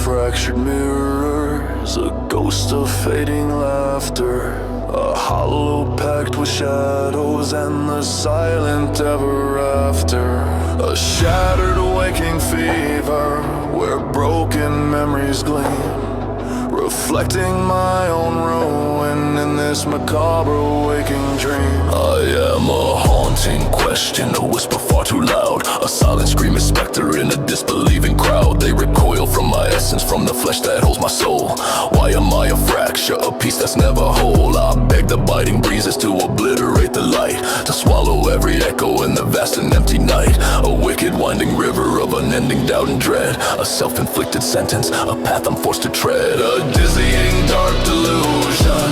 fractured mirrors, a ghost of fading laughter, a hollow pact with shadows and the silent ever after. A shattered waking fever where broken memories gleam, reflecting my own ruin in this macabre waking dream. I am a haunting question, a whisper far too loud, a silent screaming specter in a disbelieving crowd. They recoil from my essence, from the flesh that holds my soul. Why am I a fracture, a piece that's never whole? I beg the biting breezes to obliterate the light, to swallow every echo in the vast and empty night. A wicked winding river of unending doubt and dread, a self-inflicted sentence, a path I'm forced to tread. A dizzying dark delusion,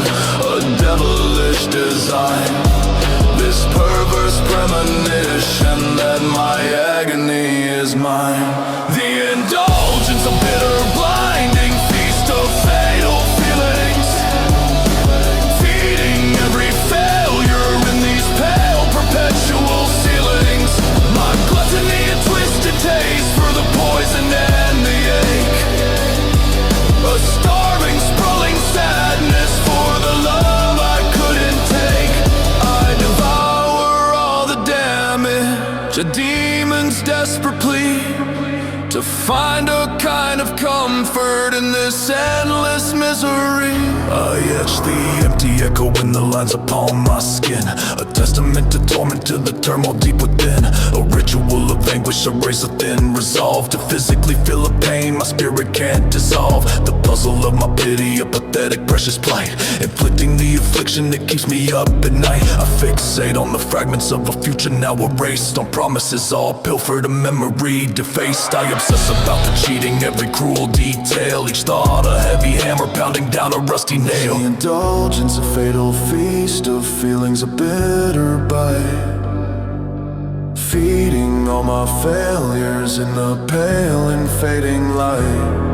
a devilish design, this perverse premonition that my agony is mine. The indulgence of bitter blinding feast of fatal feelings, feeding every failure in these pale perpetual ceilings. My gluttony a twisted taste for the poison and the ache, a starving, sprawling sadness for the love I couldn't take. I devour all the damage, a demon's desperate plea to find a kind of comfort in this endless misery. I etch the empty echo in the lines upon my skin, a testament to torment, to the turmoil deep within. A ritual of anguish, a razor thin resolve to physically feel a pain my spirit can't dissolve. The puzzle of my pity, a pathetic precious plight, inflicting the affliction that keeps me up at night. I fixate on the fragments of a future now erased, on promises all pilfered, a memory defaced. I obsess about the cheating, every cruel detail, each thought a heavy hammer pounding down a rusty nail. The indulgence, a fatal feast of feelings, a bitter bite, feeding all my failures in the pale and fading light.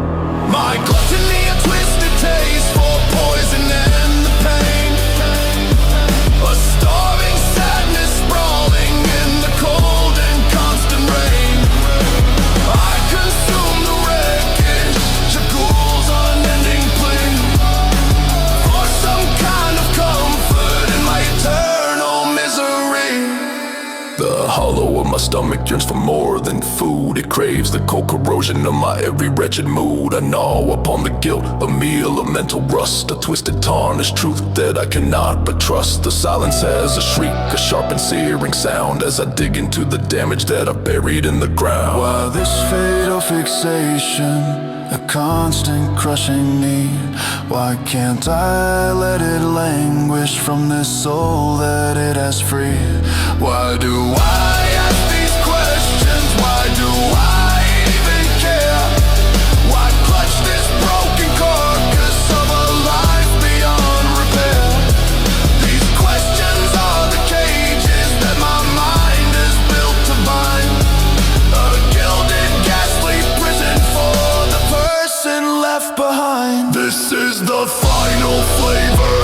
My gluttony a twisted taste for poison and the pain, a starving sadness sprawling in the cold and constant rain. I consume the wreckage, a ghoul's unending plea for some kind of comfort in my eternal misery. The hollow of my stomach yearns for more than food. It craves the cold corrosion of my every wretched mood. I gnaw upon the guilt, a meal of mental rust, a twisted tarnished truth that I cannot but trust. The silence has a shriek, a sharp and searing sound, as I dig into the damage that I've buried in the ground. Why this fatal fixation, a constant crushing need? Why can't I let it languish from this soul that it has freed? Why do I ask these questions? Why do I even care? Why clutch this broken carcass of a life beyond repair? These questions are the cages that my mind is built to bind, a gilded, ghastly prison for the person left behind. This is the final flavor,